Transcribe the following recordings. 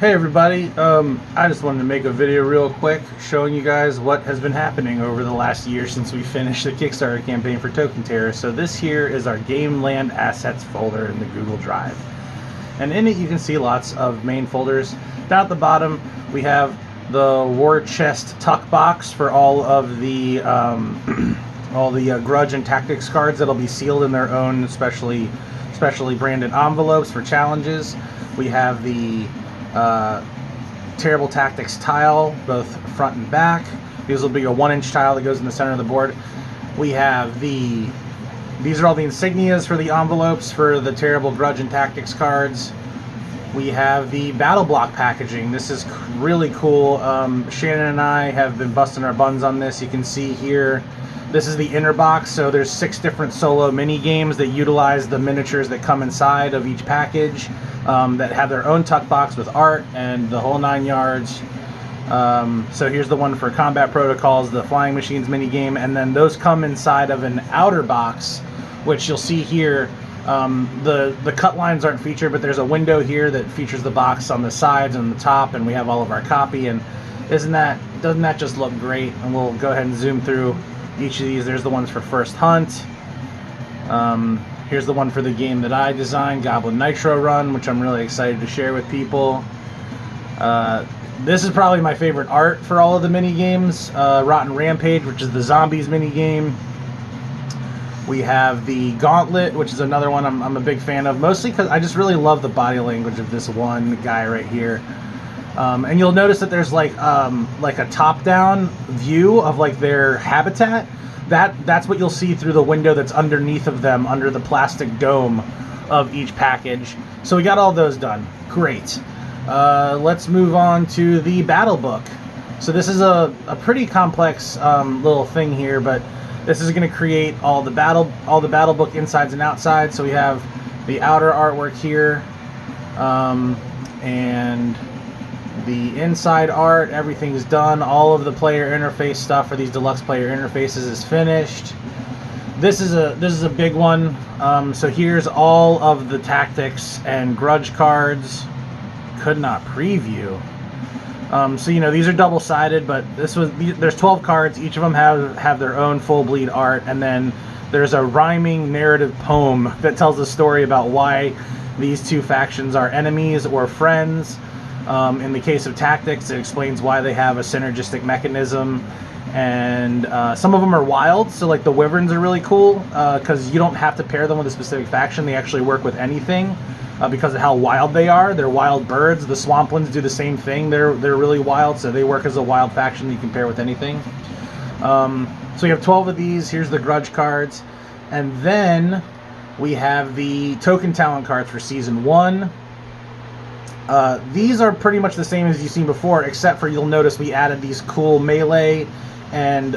Hey everybody, I just wanted to make a video real quick showing you guys what has been happening over the last year since we finished the Kickstarter campaign for Token Terror. So this here is our Game Land Assets folder in the Google Drive. And in it you can see lots of main folders. Down at the bottom we have the War Chest Tuck Box for all of the Grudge and Tactics cards that'll be sealed in their own specially branded envelopes for challenges. We have the Terrible Tactics tile, both front and back. These will be a 1-inch tile that goes in the center of the board. We have these are all the insignias for the envelopes for the Terrible Grudge and Tactics cards. We have the battle block packaging. This is really cool. Shannon and I have been busting our buns on this. You can see here, this is the inner box, so there's 6 different solo mini games that utilize the miniatures that come inside of each package, that have their own tuck box with art and the whole 9 yards. So here's the one for Combat Protocols, the Flying Machines mini game, and then those come inside of an outer box, which you'll see here. The cut lines aren't featured, but there's a window here that features the box on the sides and the top, and we have all of our copy. And doesn't that just look great? And we'll go ahead and zoom through each of these. There's the ones for First Hunt. Here's the one for the game that I designed, Goblin Nitro Run, which I'm really excited to share with people. This is probably my favorite art for all of the mini games. Rotten Rampage, which is the zombies mini game. We have the Gauntlet, which is another one I'm a big fan of, mostly because I just really love the body language of this one guy right here. And you'll notice that there's like a top-down view of like their habitat. That's what you'll see through the window that's underneath of them, under the plastic dome of each package. So we got all those done. Great. Let's move on to the battle book. So this is a pretty complex little thing here, but this is going to create all the battle book insides and outsides. So we have the outer artwork here, and the inside art. Everything's done. All of the player interface stuff for these deluxe player interfaces is finished. This is a big one. So here's all of the Tactics and Grudge cards. Could not preview. So you know, these are double-sided, but there's 12 cards. Each of them have their own full bleed art, and then there's a rhyming narrative poem that tells a story about why these two factions are enemies or friends. In the case of Tactics, it explains why they have a synergistic mechanism, and some of them are wild. So like the Wyverns are really cool because you don't have to pair them with a specific faction. They actually work with anything. Because of how wild they are. They're wild birds. The Swamplands do the same thing. They're really wild, so they work as a wild faction that you can pair with anything. So we have 12 of these. Here's the Grudge cards. And then we have the token talent cards for Season 1. These are pretty much the same as you've seen before, except for you'll notice we added these cool melee and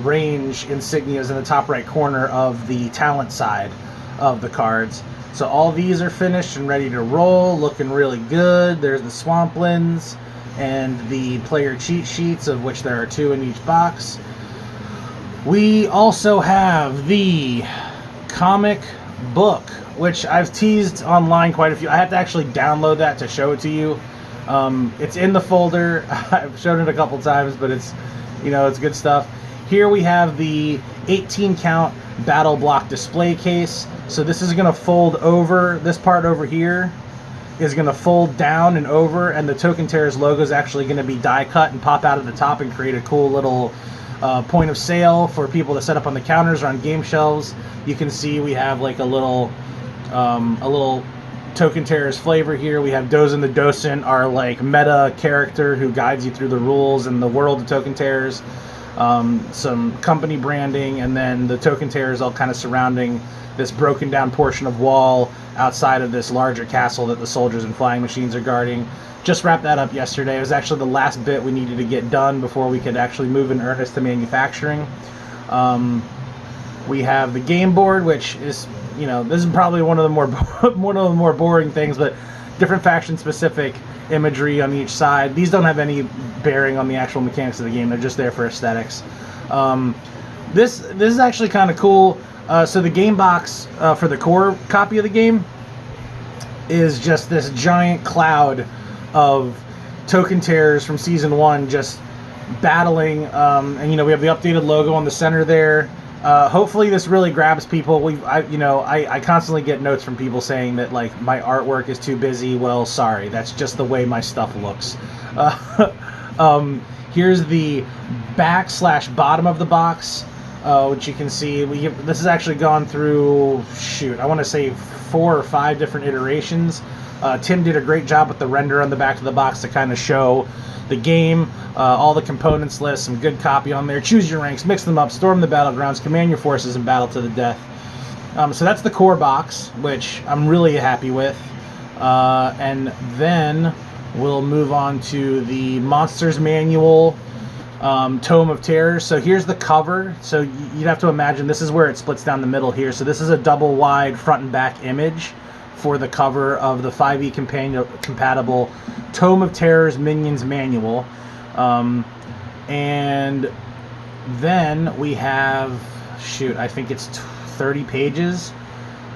range insignias in the top right corner of the talent side of the cards. So all these are finished and ready to roll, looking really good. There's the Swamplands and the player cheat sheets, of which there are 2 in each box. We also have the comic book, which I've teased online quite a few. I have to actually download that to show it to you. It's in the folder. I've shown it a couple times, but it's good stuff. Here we have the 18 count battle block display case. So this is going to fold over. This part over here is going to fold down and over, and the Token Terror's logo is actually going to be die cut and pop out of the top and create a cool little point of sale for people to set up on the counters or on game shelves. You can see we have like a little Token Terror's flavor here. We have Dozen the Docent, our like meta character who guides you through the rules and the world of Token Terrors. Some company branding, and then the Token Terrors all kind of surrounding this broken down portion of wall outside of this larger castle that the soldiers and flying machines are guarding. Just wrapped that up yesterday. It was actually the last bit we needed to get done before we could actually move in earnest to manufacturing. We have the game board, which is, this is probably one of the more boring things, but different faction specific imagery on each side. These don't have any bearing on the actual mechanics of the game. They're just there for aesthetics. This is actually kind of cool. So the game box for the core copy of the game is just this giant cloud of token tears from season 1 just battling, and we have the updated logo on the center there. Hopefully this really grabs people. I constantly get notes from people saying that like my artwork is too busy. Well, sorry, that's just the way my stuff looks. Here's the back/bottom of the box, which you can see. This has actually gone through, I want to say 4 or 5 different iterations. Tim did a great job with the render on the back of the box to kind of show the game, all the components list, some good copy on there. Choose your ranks, mix them up, storm the battlegrounds, command your forces, and battle to the death. So that's the core box, which I'm really happy with. And then we'll move on to the Monsters Manual, Tome of Terrors. So here's the cover. So you'd have to imagine this is where it splits down the middle here. So this is a double wide front and back image for the cover of the 5e compatible Tome of Terrors Minions Manual. And then we have, I think it's 30 pages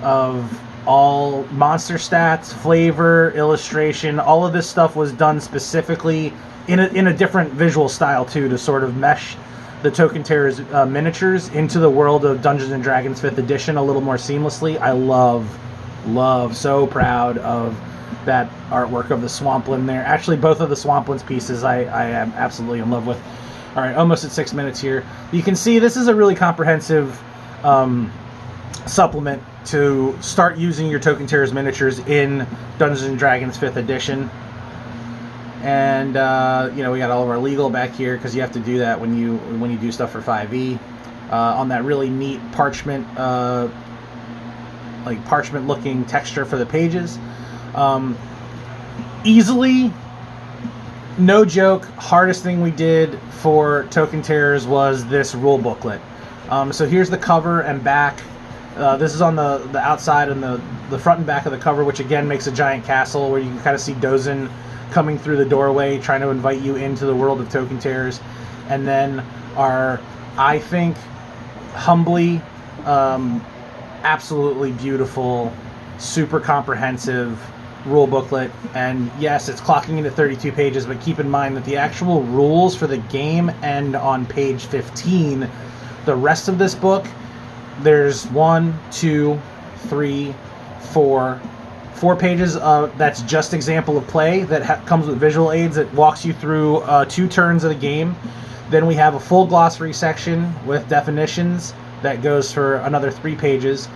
of all monster stats, flavor, illustration. All of this stuff was done specifically in a different visual style too, to sort of mesh the Token Terrors miniatures into the world of Dungeons and Dragons 5th edition a little more seamlessly. I love, so proud of that artwork of the Swampland there. Actually, both of the Swamplands pieces I am absolutely in love with. All right, almost at 6 minutes here. You can see this is a really comprehensive supplement to start using your Token Terrors miniatures in Dungeons and Dragons 5th edition. And we got all of our legal back here because you have to do that when you do stuff for 5e. On that really neat parchment, like parchment looking texture for the pages. Easily, no joke, hardest thing we did for Token Terrors was this rule booklet. So here's the cover and back. This is on the outside and the front and back of the cover, which again makes a giant castle where you can kind of see Dozin coming through the doorway trying to invite you into the world of Token Terrors. And then our, I think, humbly, absolutely beautiful, super comprehensive rule booklet. And yes, it's clocking into 32 pages, but keep in mind that the actual rules for the game end on page 15. The rest of this book, there's 1, 2, 3, 4 pages that's just example of play that comes with visual aids that walks you through 2 turns of the game. Then we have a full glossary section with definitions that goes for another 3 pages.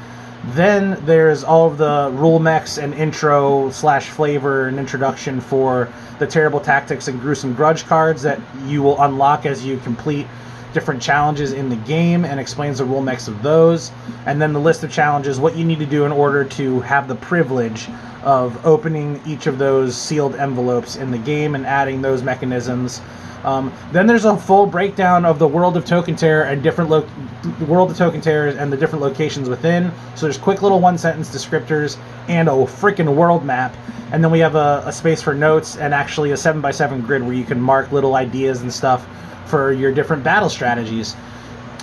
Then there's all of the rule mechs and intro / flavor and introduction for the Terrible Tactics and Gruesome Grudge cards that you will unlock as you complete different challenges in the game, and explains the rule mechs of those. And then the list of challenges, what you need to do in order to have the privilege of opening each of those sealed envelopes in the game and adding those mechanisms. Then there's a full breakdown of the world of Token Terror and world of Token Terrors and the different locations within. So there's quick little 1-sentence descriptors and a freaking world map. And then we have a space for notes and actually a 7x7 grid where you can mark little ideas and stuff for your different battle strategies.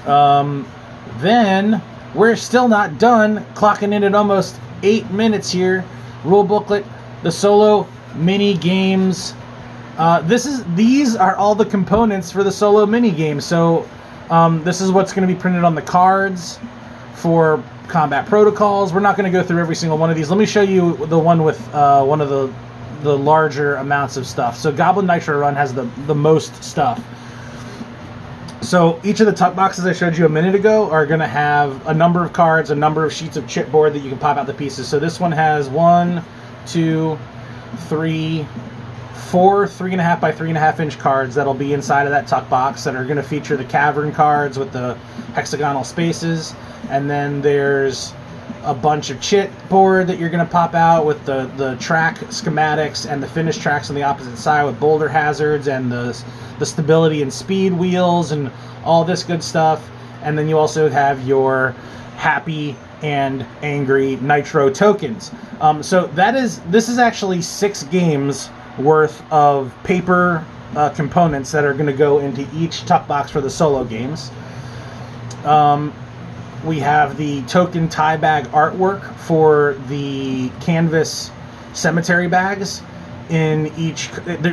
Then we're still not done, clocking in at almost 8 minutes here. Rule booklet, the solo mini games. These are all the components for the solo mini game. So this is what's going to be printed on the cards for combat protocols. We're not going to go through every single one of these. Let me show you the one with one of the larger amounts of stuff. So Goblin Nitro Run has the most stuff. So each of the tuck boxes I showed you a minute ago are going to have a number of cards, a number of sheets of chipboard that you can pop out the pieces. So this one has 1, 2, 3, 4 3.5 by 3.5 inch cards that'll be inside of that tuck box that are going to feature the cavern cards with the hexagonal spaces. And then there's a bunch of chipboard that you're going to pop out with the track schematics and the finished tracks on the opposite side with boulder hazards and the stability and speed wheels and all this good stuff. And then you also have your happy and angry nitro tokens. So this is actually 6 games worth of paper components that are going to go into each tuck box for the solo games. We have the token tie bag artwork for the canvas cemetery bags. in each.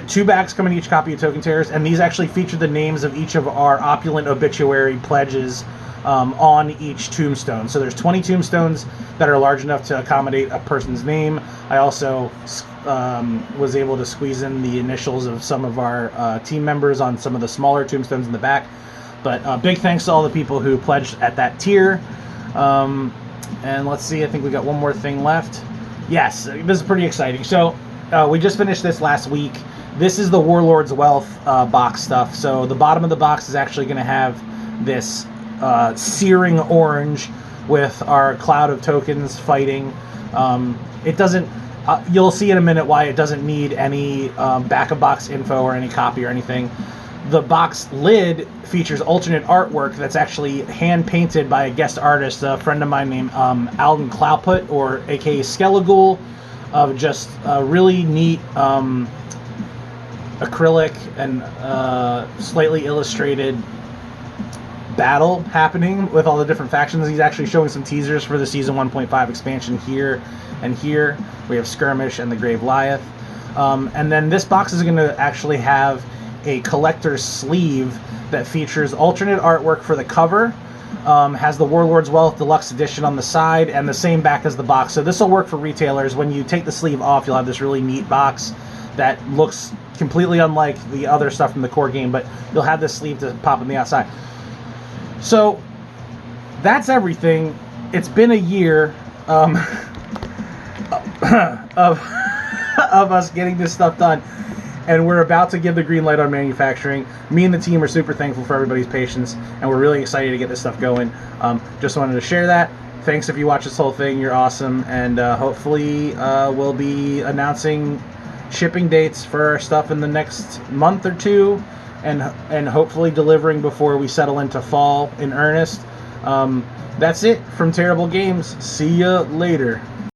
Two bags come in each copy of Token Terrors, and these actually feature the names of each of our opulent obituary pledges on each tombstone. So there's 20 tombstones that are large enough to accommodate a person's name. I also was able to squeeze in the initials of some of our team members on some of the smaller tombstones in the back. But big thanks to all the people who pledged at that tier. And let's see, I think we got one more thing left. Yes, this is pretty exciting. So we just finished this last week. This is the Warlords Wealth box stuff. So the bottom of the box is actually going to have this searing orange with our cloud of tokens fighting. It doesn't, you'll see in a minute why it doesn't need any back of box info or any copy or anything. The box lid features alternate artwork that's actually hand painted by a guest artist, a friend of mine named Alden Cloudput, or aka Skellighoul, of just a really neat acrylic and slightly illustrated battle happening with all the different factions. He's actually showing some teasers for the Season 1.5 expansion here and here. We have Skirmish and the Grave Lieth. And then this box is going to actually have a collector's sleeve that features alternate artwork for the cover, has the Warlords Wealth Deluxe Edition on the side, and the same back as the box. So this will work for retailers. When you take the sleeve off, you'll have this really neat box that looks completely unlike the other stuff from the core game, but you'll have this sleeve to pop on the outside. So that's everything. It's been a year of us getting this stuff done, and we're about to give the green light on manufacturing. Me and the team are super thankful for everybody's patience, and we're really excited to get this stuff going. Just wanted to share that. Thanks if you watch this whole thing. You're awesome, and hopefully we'll be announcing shipping dates for our stuff in the next month or two, and hopefully delivering before we settle into fall in earnest. That's it from Terrible Games. See ya later.